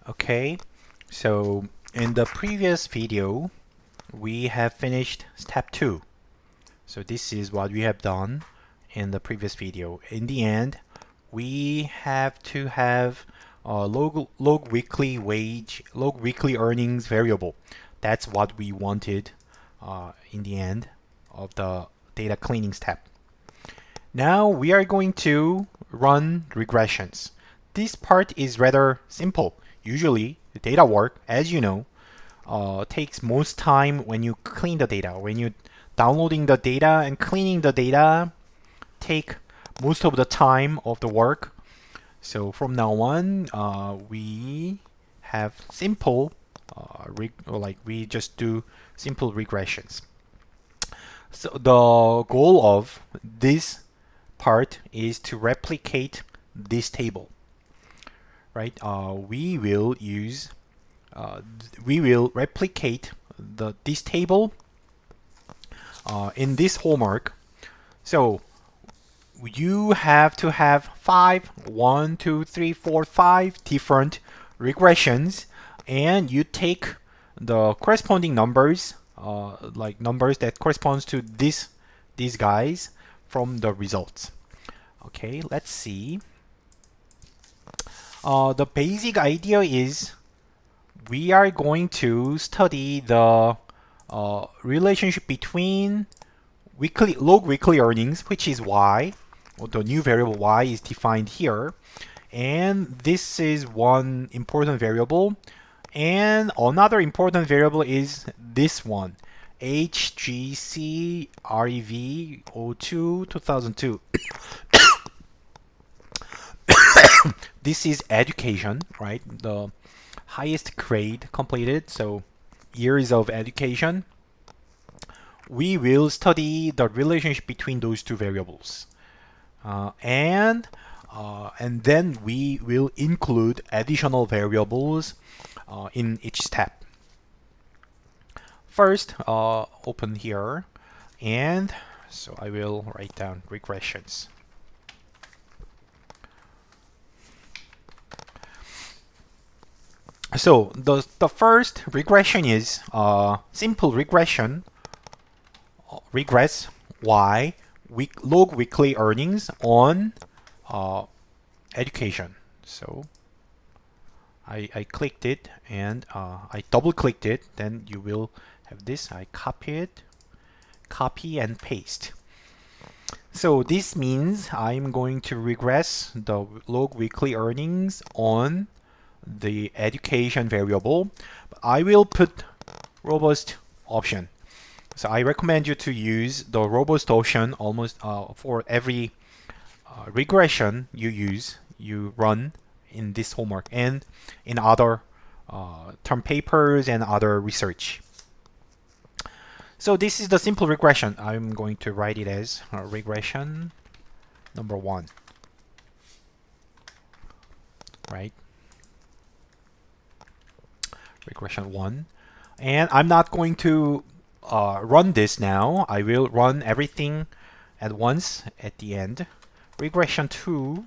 Okay, so in the previous video, we have finished step 2. So this is what we have done in the previous video. In the end, we have to have a log weekly earnings variable. That's what we wanted in the end of the data cleaning step. Now we are going to run regressions. This part is rather simple. Usually, the data work, as you know, takes most time when you clean the data. When you downloading the data and cleaning the data take most of the time of the work. So from now on, we have simple, we just do simple regressions. So the goal of this part is to replicate this table, right? We will replicate this table in this homework. So you have to have 5 different regressions, and you take the corresponding numbers, like numbers that corresponds to these guys from the results. Okay, let's see. The basic idea is we are going to study the relationship between log weekly earnings, which is y, or the new variable y is defined here, and this is one important variable, and another important variable is this one, HGC REV 02 2002. This is education, right? The highest grade completed, so years of education. We will study the relationship between those two variables. And then we will include additional variables in each step. First, open here, and so I will write down regressions. So the first regression is simple regression. Regress y log weekly earnings on education. So I clicked it and I double clicked it. Then you will have this. I copy it, copy and paste. So this means I'm going to regress the log weekly earnings on the education variable. I will put robust option. So I recommend you to use the robust option almost for every regression you run in this homework and in other term papers and other research. So this is the simple regression. I'm going to write it as regression number 1, right? Regression 1. And I'm not going to run this now. I will run everything at once at the end. Regression 2.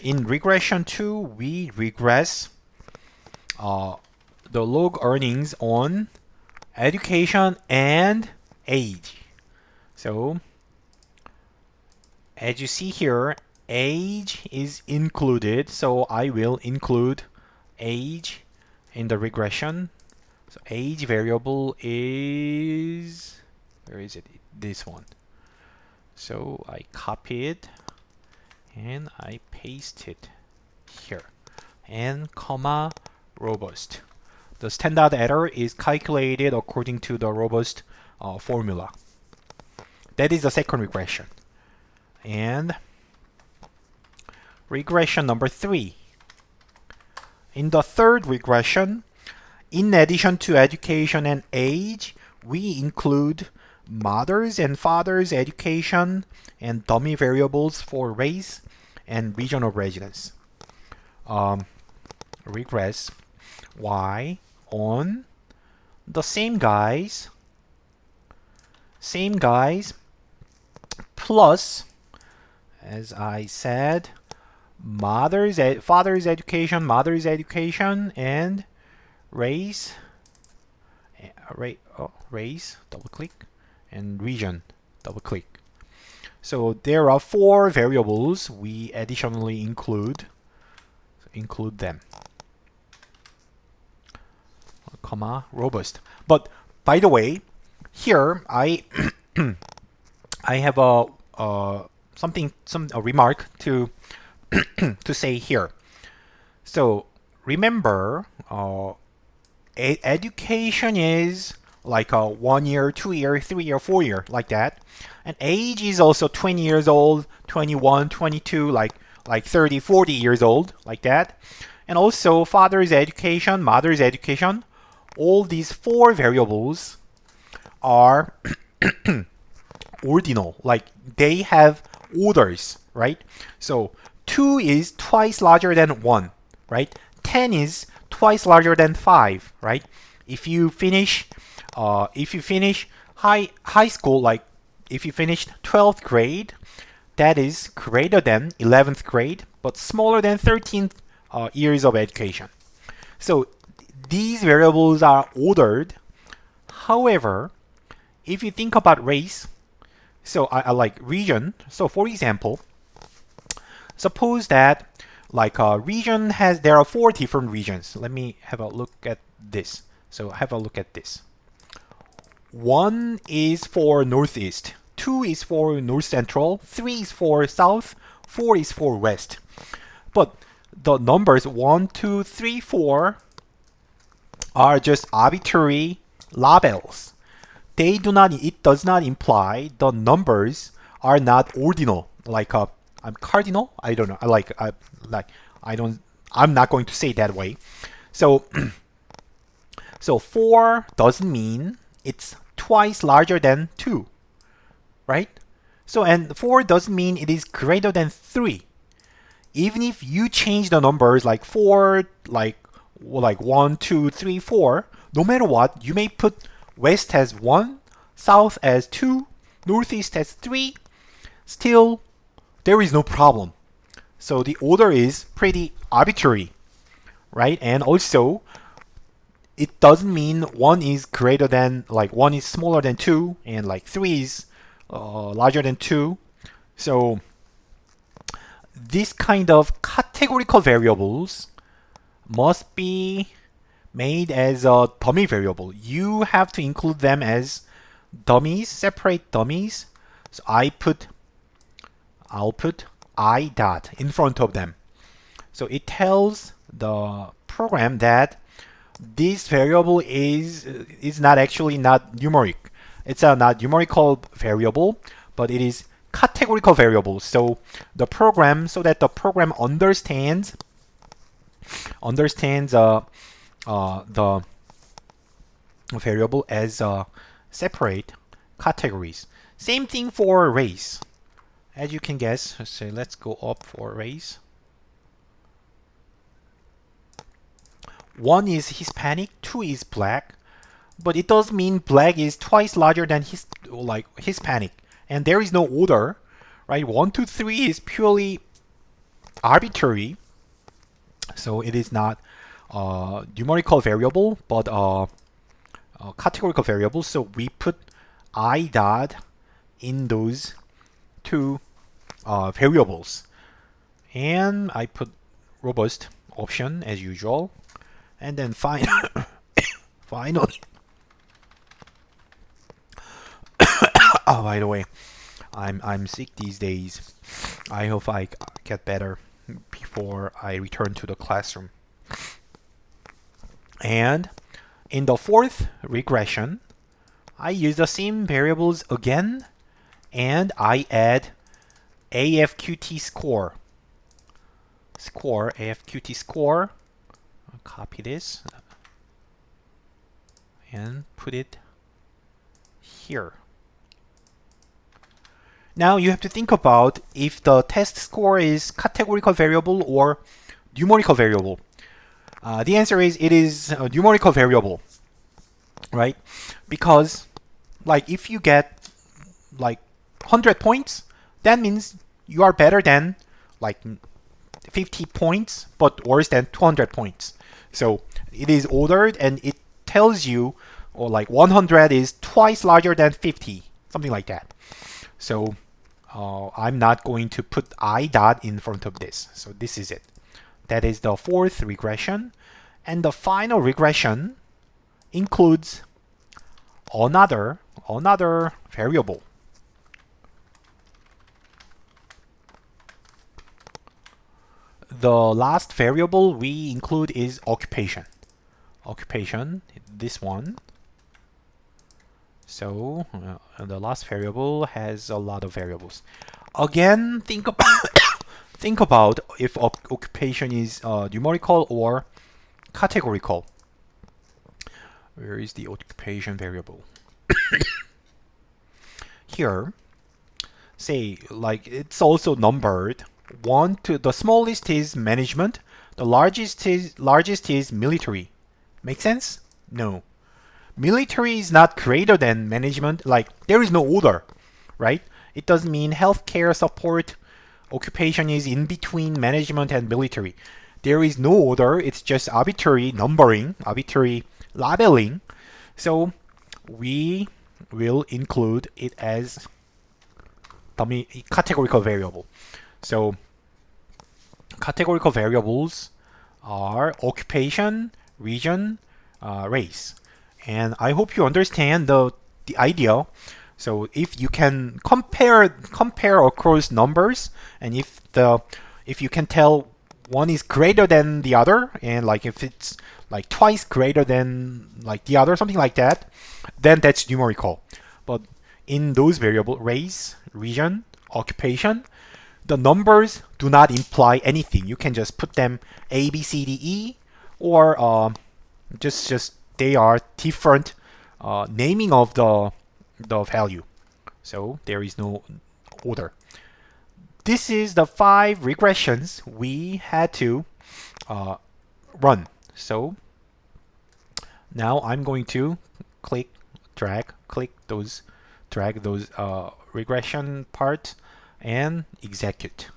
In regression 2, we regress the log earnings on education and age. So as you see here, age is included, so I will include age in the regression. So age variable is, where is it? This one. So I copy it and I paste it here, and comma robust. The standard error is calculated according to the robust formula. That is the second regression. And regression number 3. In the third regression, in addition to education and age, we include mother's and father's education and dummy variables for race and region of residence. Regress y on the same guys plus, as I said, father's education, mother's education, and race, race, double click, and region, double click. So there are 4 variables we additionally include them, comma, robust. But by the way, here I I have a remark to to say here. So remember, education is like a 1 year, 2 year, 3 year, 4 year, like that. And age is also 20 years old, 21, 22, like 30, 40 years old, like that. And also father's education, mother's education. All these 4 variables are ordinal, like they have orders, right? So 2 is twice larger than 1, right? 10 is twice larger than 5, right? If you finish high school, like if you finished 12th grade, that is greater than 11th grade, but smaller than 13th years of education. So these variables are ordered. However, if you think about race, so I like region. So for example, suppose that like a region there are 4 different regions. Let me have a look at this. So have a look at this. 1 is for northeast, 2 is for north central, 3 is for south, 4 is for west. But the numbers 1, 2, 3, 4 are just arbitrary labels. It does not imply the numbers are not ordinal. Like I'm cardinal. I don't know. I'm not going to say it that way. So so 4 doesn't mean it's twice larger than 2, right? So and 4 doesn't mean it is greater than 3. Even if you change the numbers like 4, like 1, 2, 3, 4, no matter what, you may put west as 1, south as 2, northeast as 3, still there is no problem. So the order is pretty arbitrary, right? And also it doesn't mean 1 is greater than, like 1 is smaller than 2 and like 3 is larger than 2. So this kind of categorical variables must be made as a dummy variable. You have to include them as dummies, separate dummies. So I'll put I dot in front of them. So it tells the program that this variable is not actually not numeric. It's a not numerical variable, but it is categorical variable. So the program understands the variable as separate categories. Same thing for race. As you can guess, so let's go up for race. 1 is Hispanic, 2 is black, but it does mean black is twice larger than Hispanic, and there is no order, right? 1, 2, 3 is purely arbitrary, so it is not numerical variable, but categorical variable. So we put I dot in those 2 variables, and I put robust option as usual, and then finally, oh, by the way, I'm sick these days. I hope I get better before I return to the classroom. And in the 4th regression, I use the same variables again, and I add AFQT score. AFQT score. I'll copy this and put it here. Now you have to think about if the test score is categorical variable or numerical variable. The answer is it is a numerical variable, right? Because like if you get like 100 points, that means you are better than like 50 points, but worse than 200 points. So it is ordered and it tells you, or like 100 is twice larger than 50, something like that. So I'm not going to put I dot in front of this. So this is it. That is the fourth regression. And the final regression includes another variable. The last variable we include is occupation. Occupation, this one. So the last variable has a lot of variables. Again, think about if occupation is numerical or categorical. Where is the occupation variable? Here, say like it's also numbered. 1 to the smallest is management, the largest is military. Make sense? No. Military is not greater than management. Like there is no order, right? It doesn't mean healthcare support occupation is in between management and military. There is no order. It's just arbitrary numbering, arbitrary labeling. So we will include it as categorical variable. So categorical variables are occupation, region, race. And I hope you understand the idea. So if you can compare across numbers, and if you can tell one is greater than the other, and like if it's like twice greater than like the other, something like that, then that's numerical. But in those variables, race, region, occupation, the numbers do not imply anything. You can just put them A, B, C, D, E, or just they are different naming of the value. So there is no order. This is the 5 regressions we had to run. So now I'm going to drag those regression parts and execute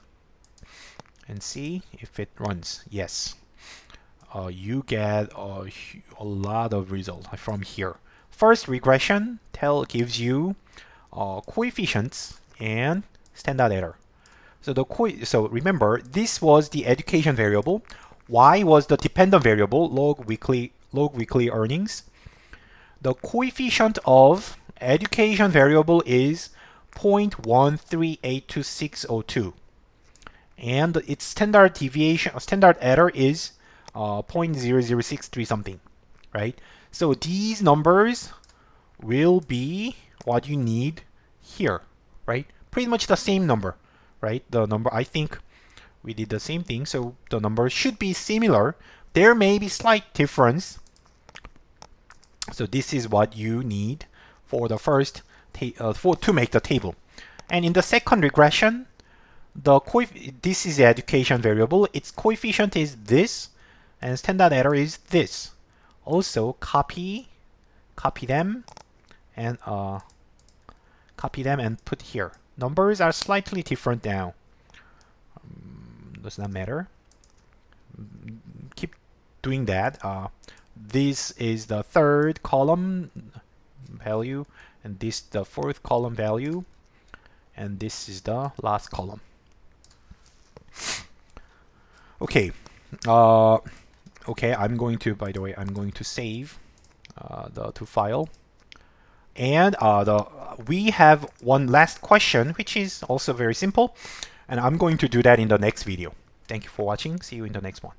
and see if it runs. Yes, you get a lot of results from here. First regression gives you coefficients and standard error. So remember, this was the education variable. Y was the dependent variable, log weekly earnings. The coefficient of education variable is 0.1382602, and its standard error is 0.0063 something, right? So these numbers will be what you need here, right? Pretty much the same number, right? The number, I think we did the same thing, so the numbers should be similar. There may be slight difference. So this is what you need for the first to make the table. And in the second regression, this is the education variable. Its coefficient is this, and standard error is this. Also copy them and put here. Numbers are slightly different now. Does not matter. Keep doing that. This is the third column value, and this the fourth column value, and this is the last column. Okay. Okay, I'm going to, by the way, I'm going to save the file. And we have one last question, which is also very simple, and I'm going to do that in the next video. Thank you for watching. See you in the next one.